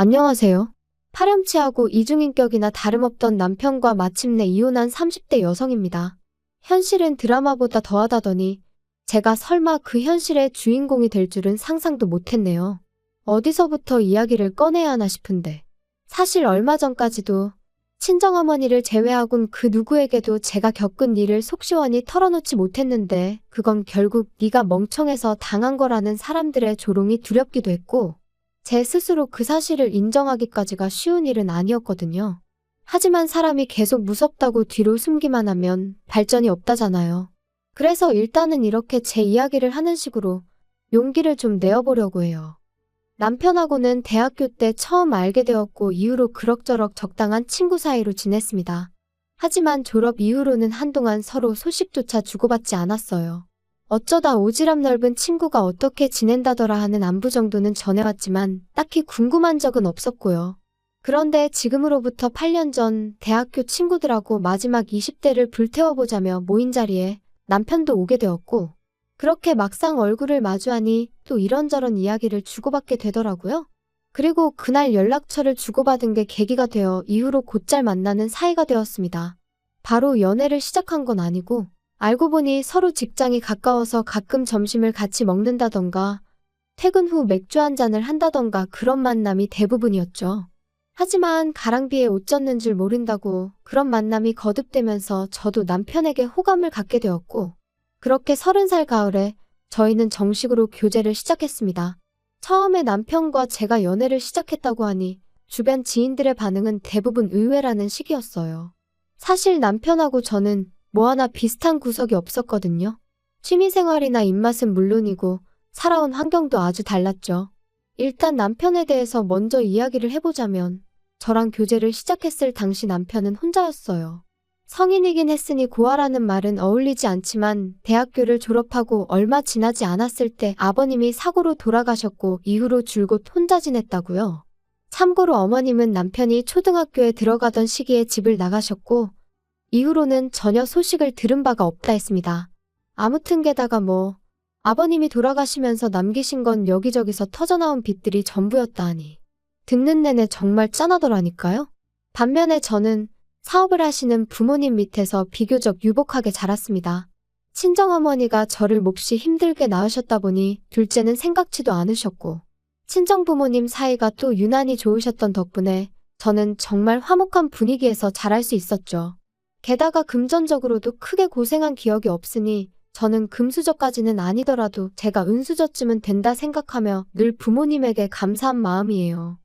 안녕하세요. 파렴치하고 이중인격이나 다름없던 남편과 마침내 이혼한 30대 여성입니다. 현실은 드라마보다 더하다더니 제가 설마 그 현실의 주인공이 될 줄은 상상도 못했네요. 어디서부터 이야기를 꺼내야 하나 싶은데 사실 얼마 전까지도 친정어머니를 제외하곤 그 누구에게도 제가 겪은 일을 속 시원히 털어놓지 못했는데 그건 결국 네가 멍청해서 당한 거라는 사람들의 조롱이 두렵기도 했고 제 스스로 그 사실을 인정하기까지가 쉬운 일은 아니었거든요. 하지만 사람이 계속 무섭다고 뒤로 숨기만 하면 발전이 없다잖아요. 그래서 일단은 이렇게 제 이야기를 하는 식으로 용기를 좀 내어보려고 해요. 남편하고는 대학교 때 처음 알게 되었고 이후로 그럭저럭 적당한 친구 사이로 지냈습니다. 하지만 졸업 이후로는 한동안 서로 소식조차 주고받지 않았어요. 어쩌다 오지랖 넓은 친구가 어떻게 지낸다더라 하는 안부 정도는 전해왔지만 딱히 궁금한 적은 없었고요. 그런데 지금으로부터 8년 전 대학교 친구들하고 마지막 20대를 불태워보자며 모인 자리에 남편도 오게 되었고 그렇게 막상 얼굴을 마주하니 또 이런저런 이야기를 주고받게 되더라고요. 그리고 그날 연락처를 주고받은 게 계기가 되어 이후로 곧잘 만나는 사이가 되었습니다. 바로 연애를 시작한 건 아니고 알고 보니 서로 직장이 가까워서 가끔 점심을 같이 먹는다던가 퇴근 후 맥주 한 잔을 한다던가 그런 만남이 대부분이었죠. 하지만 가랑비에 옷 젖는 줄 모른다고 그런 만남이 거듭되면서 저도 남편에게 호감을 갖게 되었고 그렇게 30살 가을에 저희는 정식으로 교제를 시작했습니다. 처음에 남편과 제가 연애를 시작했다고 하니 주변 지인들의 반응은 대부분 의외라는 시기였어요. 사실 남편하고 저는 뭐 하나 비슷한 구석이 없었거든요. 취미생활이나 입맛은 물론이고 살아온 환경도 아주 달랐죠. 일단 남편에 대해서 먼저 이야기를 해보자면 저랑 교제를 시작했을 당시 남편은 혼자였어요. 성인이긴 했으니 고아라는 말은 어울리지 않지만 대학교를 졸업하고 얼마 지나지 않았을 때 아버님이 사고로 돌아가셨고 이후로 줄곧 혼자 지냈다고요. 참고로 어머님은 남편이 초등학교에 들어가던 시기에 집을 나가셨고 이후로는 전혀 소식을 들은 바가 없다 했습니다. 아무튼 게다가 아버님이 돌아가시면서 남기신 건 여기저기서 터져나온 빚들이 전부였다 하니 듣는 내내 정말 짠하더라니까요. 반면에 저는 사업을 하시는 부모님 밑에서 비교적 유복하게 자랐습니다. 친정어머니가 저를 몹시 힘들게 낳으셨다 보니 둘째는 생각지도 않으셨고 친정부모님 사이가 또 유난히 좋으셨던 덕분에 저는 정말 화목한 분위기에서 자랄 수 있었죠. 게다가 금전적으로도 크게 고생한 기억이 없으니 저는 금수저까지는 아니더라도 제가 은수저쯤은 된다 생각하며 늘 부모님에게 감사한 마음이에요.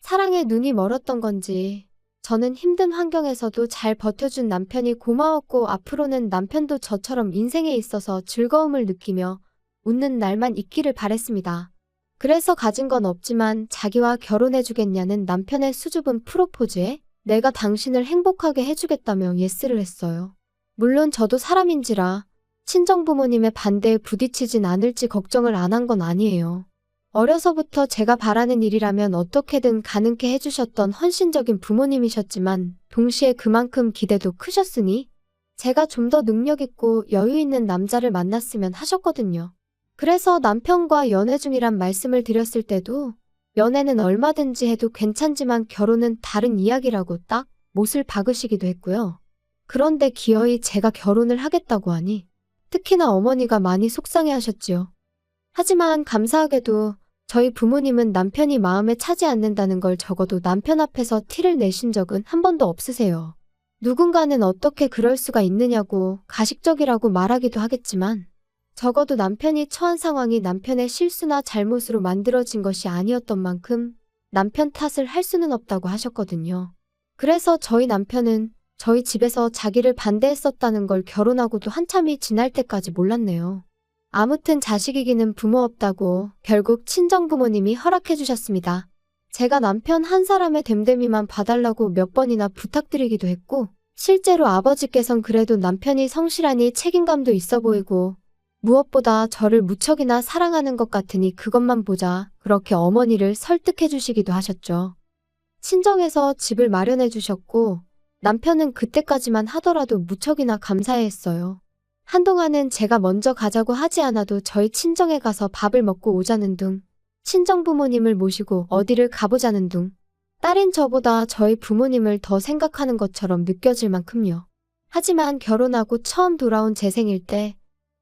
사랑에 눈이 멀었던 건지 저는 힘든 환경에서도 잘 버텨준 남편이 고마웠고 앞으로는 남편도 저처럼 인생에 있어서 즐거움을 느끼며 웃는 날만 있기를 바랬습니다. 그래서 가진 건 없지만 자기와 결혼해주겠냐는 남편의 수줍은 프로포즈에 내가 당신을 행복하게 해주겠다며 예스를 했어요. 물론 저도 사람인지라 친정부모님의 반대에 부딪히진 않을지 걱정을 안 한 건 아니에요. 어려서부터 제가 바라는 일이라면 어떻게든 가능케 해주셨던 헌신적인 부모님이셨지만 동시에 그만큼 기대도 크셨으니 제가 좀 더 능력있고 여유있는 남자를 만났으면 하셨거든요. 그래서 남편과 연애 중이란 말씀을 드렸을 때도 연애는 얼마든지 해도 괜찮지만 결혼은 다른 이야기라고 딱 못을 박으시기도 했고요. 그런데 기어이 제가 결혼을 하겠다고 하니 특히나 어머니가 많이 속상해하셨지요. 하지만 감사하게도 저희 부모님은 남편이 마음에 차지 않는다는 걸 적어도 남편 앞에서 티를 내신 적은 한 번도 없으세요. 누군가는 어떻게 그럴 수가 있느냐고 가식적이라고 말하기도 하겠지만 적어도 남편이 처한 상황이 남편의 실수나 잘못으로 만들어진 것이 아니었던 만큼 남편 탓을 할 수는 없다고 하셨거든요. 그래서 저희 남편은 저희 집에서 자기를 반대했었다는 걸 결혼하고도 한참이 지날 때까지 몰랐네요. 아무튼 자식이기는 부모 없다고 결국 친정부모님이 허락해 주셨습니다. 제가 남편 한 사람의 됨됨이만 봐달라고 몇 번이나 부탁드리기도 했고 실제로 아버지께선 그래도 남편이 성실하니 책임감도 있어 보이고 무엇보다 저를 무척이나 사랑하는 것 같으니 그것만 보자 그렇게 어머니를 설득해 주시기도 하셨죠. 친정에서 집을 마련해 주셨고 남편은 그때까지만 하더라도 무척이나 감사해했어요. 한동안은 제가 먼저 가자고 하지 않아도 저희 친정에 가서 밥을 먹고 오자는 둥 친정 부모님을 모시고 어디를 가보자는 둥. 딸인 저보다 저희 부모님을 더 생각하는 것처럼 느껴질 만큼요. 하지만 결혼하고 처음 돌아온 제 생일 때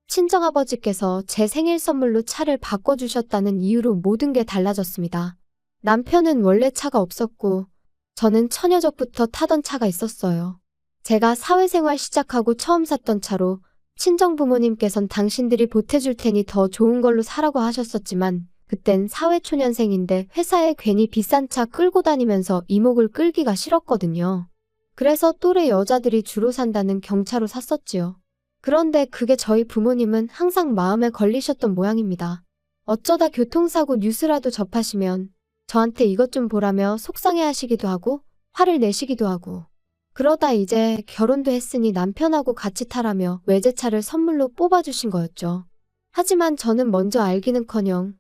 친정아버지께서 제 생일 선물로 차를 바꿔주셨다는 이유로 모든 게 달라졌습니다. 남편은 원래 차가 없었고 저는 처녀적부터 타던 차가 있었어요. 제가 사회생활 시작하고 처음 샀던 차로 친정 부모님께선 당신들이 보태줄 테니 더 좋은 걸로 사라고 하셨었지만 그땐 사회초년생인데 회사에 괜히 비싼 차 끌고 다니면서 이목을 끌기가 싫었거든요. 그래서 또래 여자들이 주로 산다는 경차로 샀었지요. 그런데 그게 저희 부모님은 항상 마음에 걸리셨던 모양입니다. 어쩌다 교통사고 뉴스라도 접하시면 저한테 이것 좀 보라며 속상해하시기도 하고 화를 내시기도 하고 그러다 이제 결혼도 했으니 남편하고 같이 타라며 외제차를 선물로 뽑아주신 거였죠. 하지만 저는 먼저 알기는커녕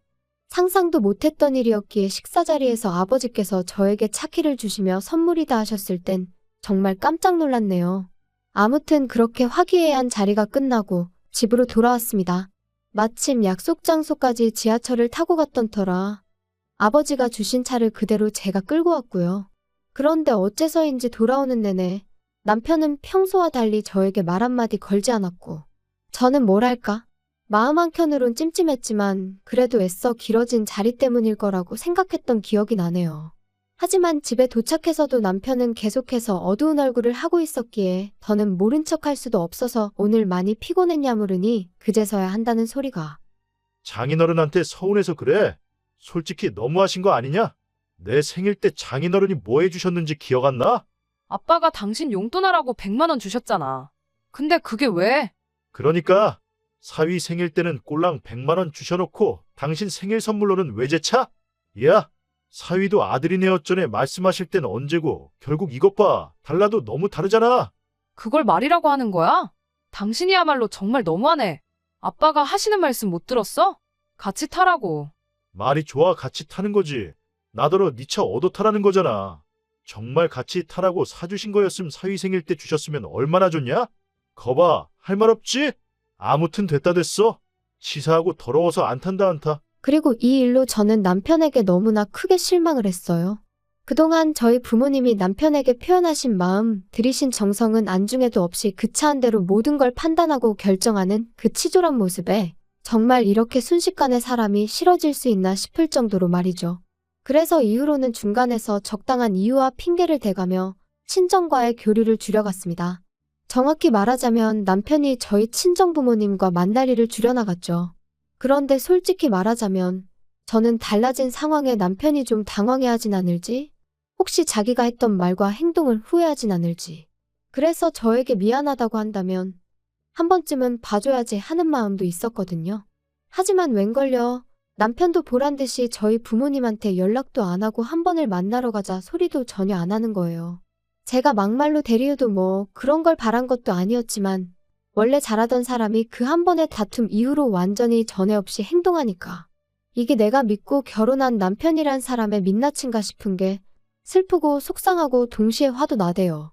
상상도 못했던 일이었기에 식사 자리에서 아버지께서 저에게 차키를 주시며 선물이다 하셨을 땐 정말 깜짝 놀랐네요. 아무튼 그렇게 화기애애한 자리가 끝나고 집으로 돌아왔습니다. 마침 약속 장소까지 지하철을 타고 갔던 터라 아버지가 주신 차를 그대로 제가 끌고 왔고요. 그런데 어째서인지 돌아오는 내내 남편은 평소와 달리 저에게 말 한마디 걸지 않았고 저는 뭐랄까 마음 한켠으론 찜찜했지만 그래도 애써 길어진 자리 때문일 거라고 생각했던 기억이 나네요. 하지만 집에 도착해서도 남편은 계속해서 어두운 얼굴을 하고 있었기에 더는 모른 척할 수도 없어서 오늘 많이 피곤했냐 물으니 그제서야 한다는 소리가 장인어른한테 서운해서 그래. 솔직히 너무하신 거 아니냐? 내 생일 때 장인어른이 뭐 해주셨는지 기억 안 나? 아빠가 당신 용돈 하라고 100만 원 주셨잖아. 근데 그게 왜? 그러니까 사위 생일 때는 꼴랑 100만 원 주셔놓고 당신 생일 선물로는 외제차? 야, 사위도 아들이네 어쩌네 말씀하실 땐 언제고 결국 이것 봐. 달라도 너무 다르잖아. 그걸 말이라고 하는 거야? 당신이야말로 정말 너무하네. 아빠가 하시는 말씀 못 들었어? 같이 타라고. 말이 좋아 같이 타는 거지. 나더러 네 차 얻어 타라는 거잖아. 정말 같이 타라고 사주신 거였음 사위 생일 때 주셨으면 얼마나 좋냐? 거봐, 할 말 없지? 아무튼 됐다 됐어. 치사하고 더러워서 안 탄다 안 타. 그리고 이 일로 저는 남편에게 너무나 크게 실망을 했어요. 그동안 저희 부모님이 남편에게 표현하신 마음, 들이신 정성은 안중에도 없이 그 차 한 대로 모든 걸 판단하고 결정하는 그 치졸한 모습에 정말 이렇게 순식간에 사람이 싫어질 수 있나 싶을 정도로 말이죠. 그래서 이후로는 중간에서 적당한 이유와 핑계를 대가며 친정과의 교류를 줄여갔습니다. 정확히 말하자면 남편이 저희 친정 부모님과 만날 일을 줄여나갔죠. 그런데 솔직히 말하자면 저는 달라진 상황에 남편이 좀 당황해하진 않을지, 혹시 자기가 했던 말과 행동을 후회하진 않을지, 그래서 저에게 미안하다고 한다면 한 번쯤은 봐줘야지 하는 마음도 있었거든요. 하지만 웬걸요. 남편도 보란듯이 저희 부모님한테 연락도 안 하고 한 번을 만나러 가자 소리도 전혀 안 하는 거예요. 제가 막말로 대리해도 뭐 그런 걸 바란 것도 아니었지만 원래 잘하던 사람이 그 한 번의 다툼 이후로 완전히 전에 없이 행동하니까 이게 내가 믿고 결혼한 남편이란 사람의 민낯인가 싶은 게 슬프고 속상하고 동시에 화도 나대요.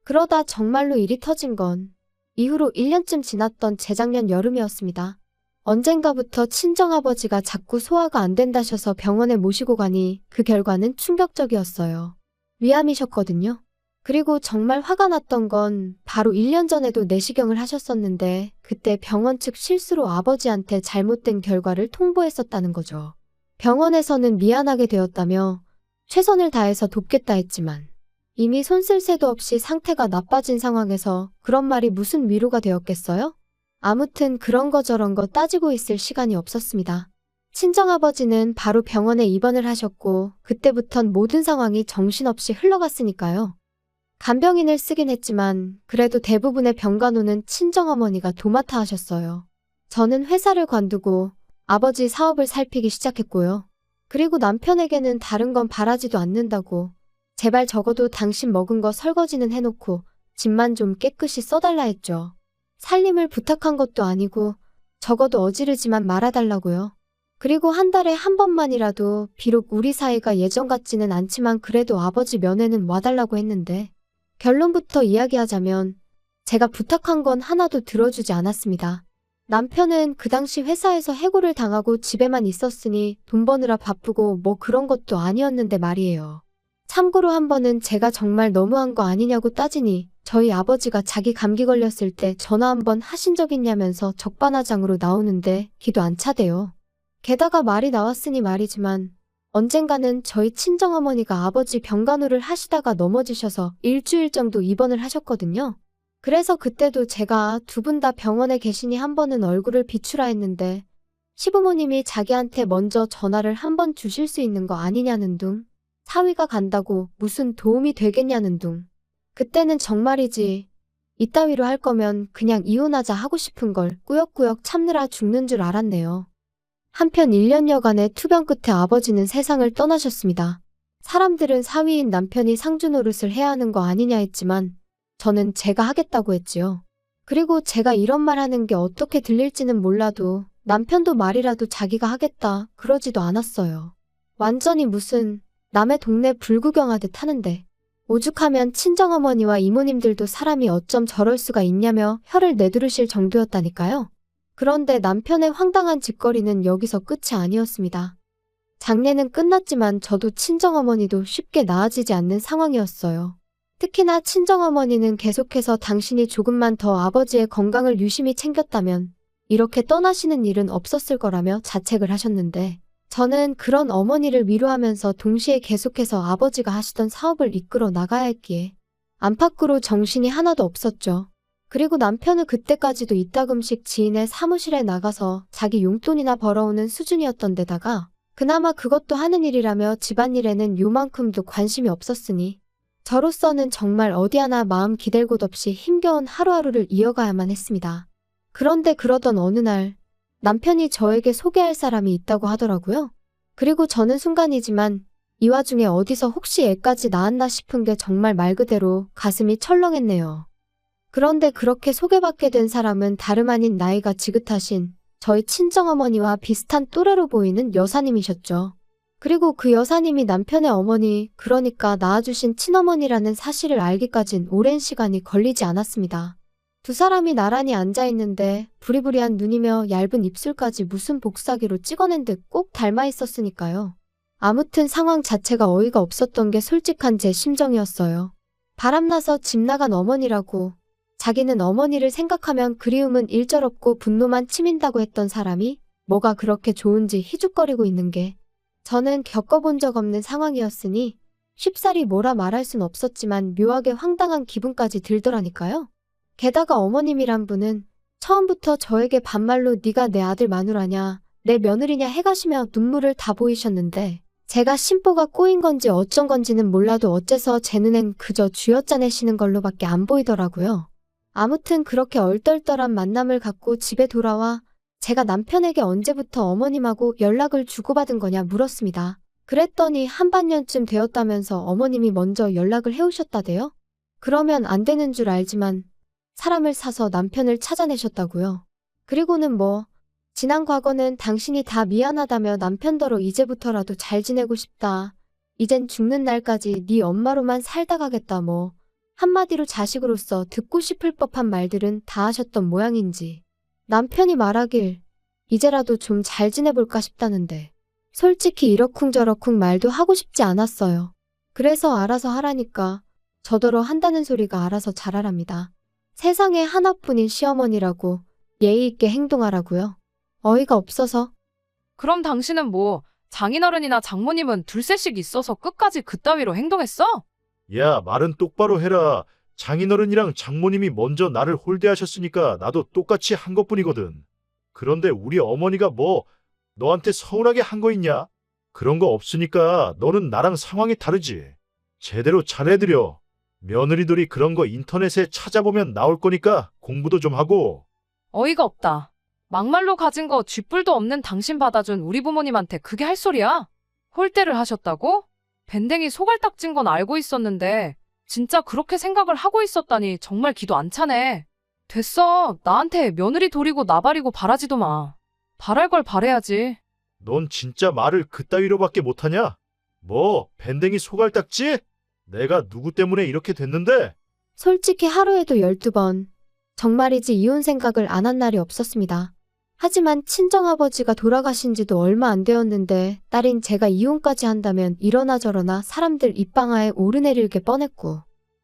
그러다 정말로 일이 터진 건 이후로 1년쯤 지났던 재작년 여름이었습니다. 언젠가부터 친정아버지가 자꾸 소화가 안 된다셔서 병원에 모시고 가니 그 결과는 충격적이었어요. 위암이셨거든요. 그리고 정말 화가 났던 건 바로 1년 전에도 내시경을 하셨었는데 그때 병원 측 실수로 아버지한테 잘못된 결과를 통보했었다는 거죠. 병원에서는 미안하게 되었다며 최선을 다해서 돕겠다 했지만 이미 손 쓸 새도 없이 상태가 나빠진 상황에서 그런 말이 무슨 위로가 되었겠어요? 아무튼 그런 거 저런 거 따지고 있을 시간이 없었습니다. 친정아버지는 바로 병원에 입원을 하셨고 그때부턴 모든 상황이 정신없이 흘러갔으니까요. 간병인을 쓰긴 했지만 그래도 대부분의 병간호는 친정어머니가 도맡아 하셨어요. 저는 회사를 관두고 아버지 사업을 살피기 시작했고요. 그리고 남편에게는 다른 건 바라지도 않는다고 제발 적어도 당신 먹은 거 설거지는 해놓고 집만 좀 깨끗이 써달라 했죠. 살림을 부탁한 것도 아니고 적어도 어지르지만 말아달라고요. 그리고 한 달에 한 번만이라도 비록 우리 사이가 예전 같지는 않지만 그래도 아버지 면회는 와달라고 했는데 결론부터 이야기하자면 제가 부탁한 건 하나도 들어주지 않았습니다. 남편은 그 당시 회사에서 해고를 당하고 집에만 있었으니 돈 버느라 바쁘고 뭐 그런 것도 아니었는데 말이에요. 참고로 한 번은 제가 정말 너무한 거 아니냐고 따지니 저희 아버지가 자기 감기 걸렸을 때 전화 한 번 하신 적 있냐면서 적반하장으로 나오는데 기도 안 차대요. 게다가 말이 나왔으니 말이지만 언젠가는 저희 친정어머니가 아버지 병간호를 하시다가 넘어지셔서 일주일 정도 입원을 하셨거든요. 그래서 그때도 제가 두 분 다 병원에 계시니 한 번은 얼굴을 비추라 했는데 시부모님이 자기한테 먼저 전화를 한 번 주실 수 있는 거 아니냐는 둥, 사위가 간다고 무슨 도움이 되겠냐는 둥. 그때는 정말이지 이따위로 할 거면 그냥 이혼하자 하고 싶은 걸 꾸역꾸역 참느라 죽는 줄 알았네요. 한편 1년여간의 투병 끝에 아버지는 세상을 떠나셨습니다. 사람들은 사위인 남편이 상주 노릇을 해야 하는 거 아니냐 했지만 저는 제가 하겠다고 했지요. 그리고 제가 이런 말 하는 게 어떻게 들릴지는 몰라도 남편도 말이라도 자기가 하겠다 그러지도 않았어요. 완전히 무슨 남의 동네 불구경하듯 하는데 오죽하면 친정어머니와 이모님들도 사람이 어쩜 저럴 수가 있냐며 혀를 내두르실 정도였다니까요. 그런데 남편의 황당한 짓거리는 여기서 끝이 아니었습니다. 장례는 끝났지만 저도 친정어머니도 쉽게 나아지지 않는 상황이었어요. 특히나 친정어머니는 계속해서 당신이 조금만 더 아버지의 건강을 유심히 챙겼다면 이렇게 떠나시는 일은 없었을 거라며 자책을 하셨는데 저는 그런 어머니를 위로하면서 동시에 계속해서 아버지가 하시던 사업을 이끌어 나가야 했기에 안팎으로 정신이 하나도 없었죠. 그리고 남편은 그때까지도 이따금씩 지인의 사무실에 나가서 자기 용돈이나 벌어오는 수준이었던 데다가 그나마 그것도 하는 일이라며 집안일에는 요만큼도 관심이 없었으니 저로서는 정말 어디 하나 마음 기댈 곳 없이 힘겨운 하루하루를 이어가야만 했습니다. 그런데 그러던 어느 날 남편이 저에게 소개할 사람이 있다고 하더라고요. 그리고 저는 순간이지만 이 와중에 어디서 혹시 애까지 낳았나 싶은 게 정말 말 그대로 가슴이 철렁했네요. 그런데 그렇게 소개받게 된 사람은 다름 아닌 나이가 지긋하신 저희 친정어머니와 비슷한 또래로 보이는 여사님이셨죠. 그리고 그 여사님이 남편의 어머니, 그러니까 낳아주신 친어머니라는 사실을 알기까진 오랜 시간이 걸리지 않았습니다. 두 사람이 나란히 앉아있는데 부리부리한 눈이며 얇은 입술까지 무슨 복사기로 찍어낸 듯 꼭 닮아 있었으니까요. 아무튼 상황 자체가 어이가 없었던 게 솔직한 제 심정이었어요. 바람나서 집 나간 어머니라고 자기는 어머니를 생각하면 그리움은 일절없고 분노만 치민다고 했던 사람이 뭐가 그렇게 좋은지 희죽거리고 있는 게 저는 겪어본 적 없는 상황이었으니 쉽사리 뭐라 말할 순 없었지만 묘하게 황당한 기분까지 들더라니까요. 게다가 어머님이란 분은 처음부터 저에게 반말로 네가 내 아들 마누라냐, 내 며느리냐 해가시며 눈물을 다 보이셨는데 제가 심보가 꼬인 건지 어쩐 건지는 몰라도 어째서 제 눈엔 그저 쥐어짜내시는 걸로밖에 안 보이더라고요. 아무튼 그렇게 얼떨떨한 만남을 갖고 집에 돌아와 제가 남편에게 언제부터 어머님하고 연락을 주고받은 거냐 물었습니다. 그랬더니 한반년쯤 되었다면서 어머님이 먼저 연락을 해오셨다대요. 그러면 안 되는 줄 알지만 사람을 사서 남편을 찾아내셨다고요. 그리고는 뭐 지난 과거는 당신이 다 미안하다며 남편더러 이제부터라도 잘 지내고 싶다. 이젠 죽는 날까지 네 엄마로만 살다 가겠다 뭐 한마디로 자식으로서 듣고 싶을 법한 말들은 다 하셨던 모양인지 남편이 말하길 이제라도 좀 잘 지내볼까 싶다는데 솔직히 이러쿵저러쿵 말도 하고 싶지 않았어요. 그래서 알아서 하라니까 저더러 한다는 소리가 알아서 잘하랍니다. 세상에 하나뿐인 시어머니라고 예의 있게 행동하라고요. 어이가 없어서. 그럼 당신은 뭐 장인어른이나 장모님은 둘셋씩 있어서 끝까지 그따위로 행동했어? 야, 말은 똑바로 해라. 장인어른이랑 장모님이 먼저 나를 홀대하셨으니까 나도 똑같이 한 것뿐이거든. 그런데 우리 어머니가 뭐 너한테 서운하게 한 거 있냐? 그런 거 없으니까 너는 나랑 상황이 다르지. 제대로 잘해드려. 며느리들이 그런 거 인터넷에 찾아보면 나올 거니까 공부도 좀 하고. 어이가 없다. 막말로 가진 거 쥐뿔도 없는 당신 받아준 우리 부모님한테 그게 할 소리야? 홀대를 하셨다고? 밴댕이 소갈딱 찐 건 알고 있었는데 진짜 그렇게 생각을 하고 있었다니 정말 기도 안 차네. 됐어. 나한테 며느리 도리고 나발이고 바라지도 마. 바랄 걸 바래야지. 넌 진짜 말을 그따위로밖에 못하냐? 뭐 밴댕이 소갈딱지? 내가 누구 때문에 이렇게 됐는데? 솔직히 하루에도 12번 정말이지 이혼 생각을 안 한 날이 없었습니다. 하지만 친정아버지가 돌아가신 지도 얼마 안 되었는데 딸인 제가 이혼까지 한다면 이러나 저러나 사람들 입방아에 오르내릴 게 뻔했고,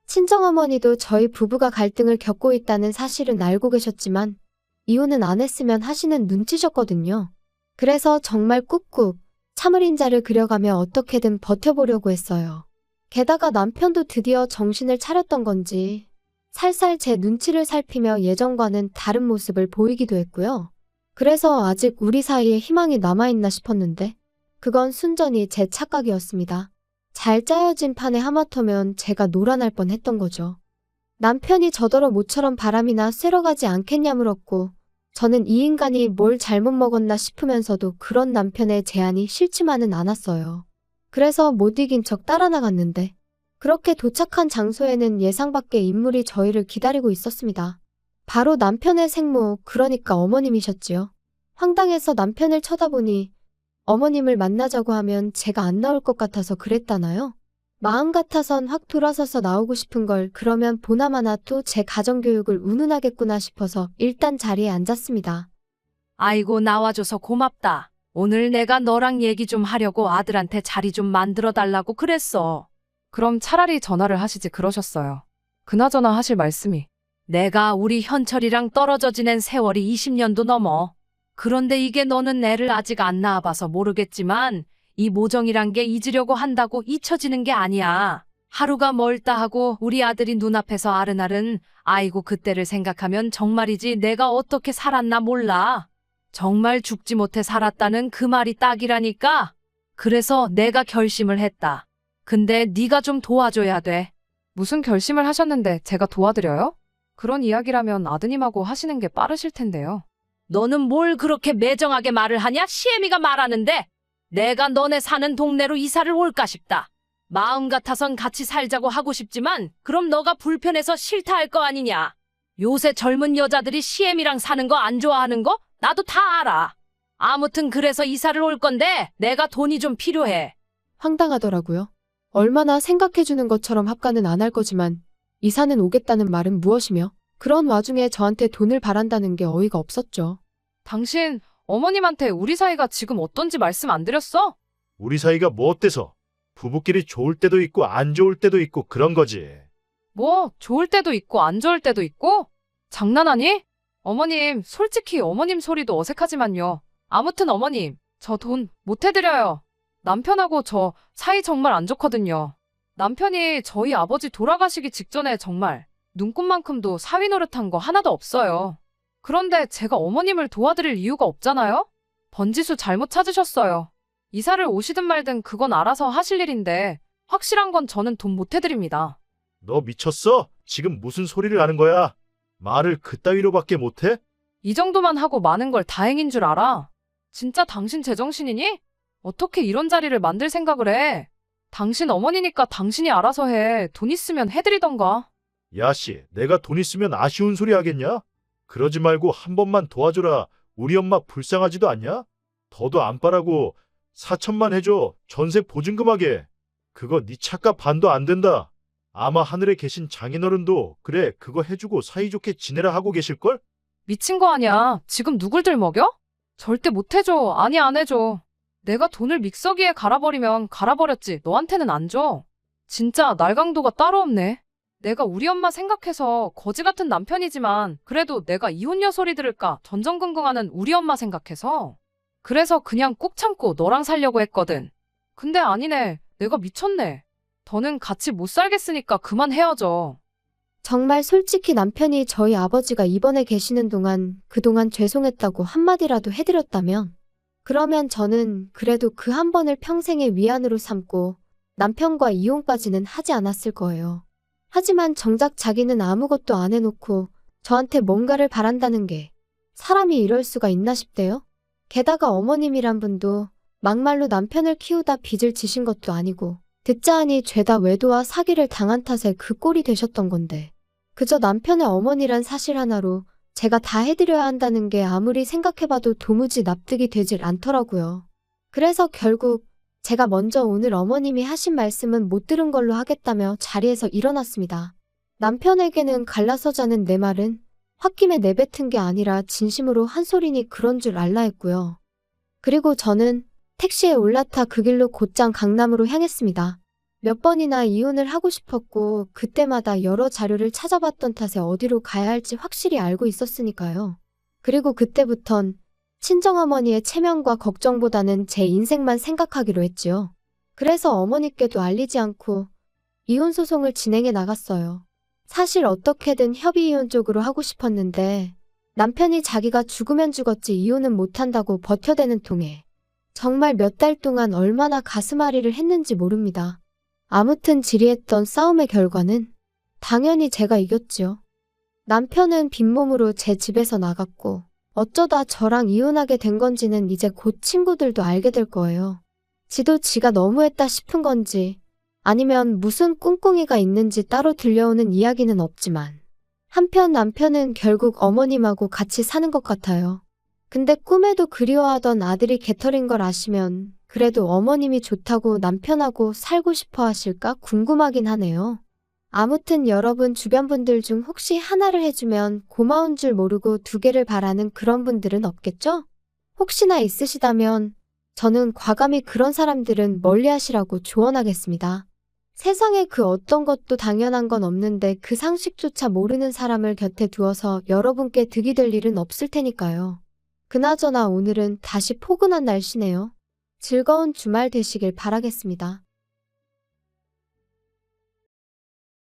친정어머니도 저희 부부가 갈등을 겪고 있다는 사실은 알고 계셨지만 이혼은 안 했으면 하시는 눈치셨거든요. 그래서 정말 꾹꾹 참을 인자를 그려가며 어떻게든 버텨보려고 했어요. 게다가 남편도 드디어 정신을 차렸던 건지 살살 제 눈치를 살피며 예전과는 다른 모습을 보이기도 했고요. 그래서 아직 우리 사이에 희망이 남아있나 싶었는데 그건 순전히 제 착각이었습니다. 잘 짜여진 판에 하마터면 제가 놀아날 뻔했던 거죠. 남편이 저더러 모처럼 바람이나 쐬러 가지 않겠냐 물었고, 저는 이 인간이 뭘 잘못 먹었나 싶으면서도 그런 남편의 제안이 싫지만은 않았어요. 그래서 못 이긴 척 따라 나갔는데, 그렇게 도착한 장소에는 예상 밖의 인물이 저희를 기다리고 있었습니다. 바로 남편의 생모, 그러니까 어머님이셨지요. 황당해서 남편을 쳐다보니 어머님을 만나자고 하면 제가 안 나올 것 같아서 그랬다나요? 마음 같아선 확 돌아서서 나오고 싶은 걸 그러면 보나마나 또 제 가정교육을 운운하겠구나 싶어서 일단 자리에 앉았습니다. 아이고, 나와줘서 고맙다. 오늘 내가 너랑 얘기 좀 하려고 아들한테 자리 좀 만들어 달라고 그랬어. 그럼 차라리 전화를 하시지 그러셨어요. 그나저나 하실 말씀이. 내가 우리 현철이랑 떨어져 지낸 세월이 20년도 넘어. 그런데 이게 너는 애를 아직 안 낳아봐서 모르겠지만 이 모정이란 게 잊으려고 한다고 잊혀지는 게 아니야. 하루가 멀다 하고 우리 아들이 눈앞에서 아른아른, 아이고 그때를 생각하면 정말이지 내가 어떻게 살았나 몰라. 정말 죽지 못해 살았다는 그 말이 딱이라니까. 그래서 내가 결심을 했다. 근데 네가 좀 도와줘야 돼. 무슨 결심을 하셨는데 제가 도와드려요? 그런 이야기라면 아드님하고 하시는 게 빠르실 텐데요. 너는 뭘 그렇게 매정하게 말을 하냐? 시애미가 말하는데. 내가 너네 사는 동네로 이사를 올까 싶다. 마음 같아선 같이 살자고 하고 싶지만 그럼 너가 불편해서 싫다 할 거 아니냐. 요새 젊은 여자들이 시애미랑 사는 거 안 좋아하는 거 나도 다 알아. 아무튼 그래서 이사를 올 건데 내가 돈이 좀 필요해. 황당하더라고요. 얼마나 생각해주는 것처럼 합가는 안 할 거지만 이사는 오겠다는 말은 무엇이며 그런 와중에 저한테 돈을 바란다는 게 어이가 없었죠. 당신 어머님한테 우리 사이가 지금 어떤지 말씀 안 드렸어? 우리 사이가 뭐 어때서? 부부끼리 좋을 때도 있고 안 좋을 때도 있고 그런 거지. 뭐 좋을 때도 있고 안 좋을 때도 있고? 장난하니? 어머님, 솔직히 어머님 소리도 어색하지만요. 아무튼 어머님, 저 돈 못 해드려요. 남편하고 저 사이 정말 안 좋거든요. 남편이 저희 아버지 돌아가시기 직전에 정말 눈꽃만큼도 사위 노릇한 거 하나도 없어요. 그런데 제가 어머님을 도와드릴 이유가 없잖아요? 번지수 잘못 찾으셨어요. 이사를 오시든 말든 그건 알아서 하실 일인데 확실한 건 저는 돈 못 해드립니다. 너 미쳤어? 지금 무슨 소리를 하는 거야? 말을 그따위로밖에 못해? 이 정도만 하고 많은 걸 다행인 줄 알아. 진짜 당신 제정신이니? 어떻게 이런 자리를 만들 생각을 해? 당신 어머니니까 당신이 알아서 해. 돈 있으면 해드리던가. 야씨, 내가 돈 있으면 아쉬운 소리 하겠냐? 그러지 말고 한 번만 도와줘라. 우리 엄마 불쌍하지도 않냐? 더도 안 바라고 4천만 해줘. 전세 보증금하게. 그거 네 차값 반도 안 된다. 아마 하늘에 계신 장인어른도 그래 그거 해주고 사이좋게 지내라 하고 계실걸? 미친 거 아니야. 지금 누굴 들먹여? 절대 못 해줘. 아니 안 해줘. 내가 돈을 믹서기에 갈아버리면 갈아버렸지. 너한테는 안 줘. 진짜 날강도가 따로 없네. 내가 우리 엄마 생각해서 거지 같은 남편이지만 그래도 내가 이혼녀 소리 들을까 전전긍긍하는 우리 엄마 생각해서 그래서 그냥 꾹 참고 너랑 살려고 했거든. 근데 아니네. 내가 미쳤네. 더는 같이 못 살겠으니까 그만 헤어져. 정말 솔직히 남편이 저희 아버지가 입원해 계시는 동안 그동안 죄송했다고 한마디라도 해드렸다면 그러면 저는 그래도 그 한 번을 평생의 위안으로 삼고 남편과 이혼까지는 하지 않았을 거예요. 하지만 정작 자기는 아무것도 안 해놓고 저한테 뭔가를 바란다는 게 사람이 이럴 수가 있나 싶대요. 게다가 어머님이란 분도 막말로 남편을 키우다 빚을 지신 것도 아니고 듣자 하니 죄다 외도와 사기를 당한 탓에 그 꼴이 되셨던 건데 그저 남편의 어머니란 사실 하나로 제가 다 해드려야 한다는 게 아무리 생각해봐도 도무지 납득이 되질 않더라고요. 그래서 결국 제가 먼저 오늘 어머님이 하신 말씀은 못 들은 걸로 하겠다며 자리에서 일어났습니다. 남편에게는 갈라서자는 내 말은 홧김에 내뱉은 게 아니라 진심으로 한 소리니 그런 줄 알라 했고요. 그리고 저는 택시에 올라타 그 길로 곧장 강남으로 향했습니다. 몇 번이나 이혼을 하고 싶었고 그때마다 여러 자료를 찾아봤던 탓에 어디로 가야 할지 확실히 알고 있었으니까요. 그리고 그때부턴 친정어머니의 체면과 걱정보다는 제 인생만 생각하기로 했지요. 그래서 어머니께도 알리지 않고 이혼 소송을 진행해 나갔어요. 사실 어떻게든 협의 이혼 쪽으로 하고 싶었는데 남편이 자기가 죽으면 죽었지 이혼은 못한다고 버텨대는 통에 정말 몇 달 동안 얼마나 가슴앓이를 했는지 모릅니다. 아무튼 지리했던 싸움의 결과는 당연히 제가 이겼지요. 남편은 빈몸으로 제 집에서 나갔고 어쩌다 저랑 이혼하게 된 건지는 이제 곧 친구들도 알게 될 거예요. 지도 지가 너무했다 싶은 건지 아니면 무슨 꿍꿍이가 있는지 따로 들려오는 이야기는 없지만 한편 남편은 결국 어머님하고 같이 사는 것 같아요. 근데 꿈에도 그리워하던 아들이 개털인 걸 아시면 그래도 어머님이 좋다고 남편하고 살고 싶어 하실까 궁금하긴 하네요. 아무튼 여러분 주변 분들 중 혹시 하나를 해주면 고마운 줄 모르고 두 개를 바라는 그런 분들은 없겠죠? 혹시나 있으시다면 저는 과감히 그런 사람들은 멀리하시라고 조언하겠습니다. 세상에 그 어떤 것도 당연한 건 없는데 그 상식조차 모르는 사람을 곁에 두어서 여러분께 득이 될 일은 없을 테니까요. 그나저나 오늘은 다시 포근한 날씨네요. 즐거운 주말 되시길 바라겠습니다.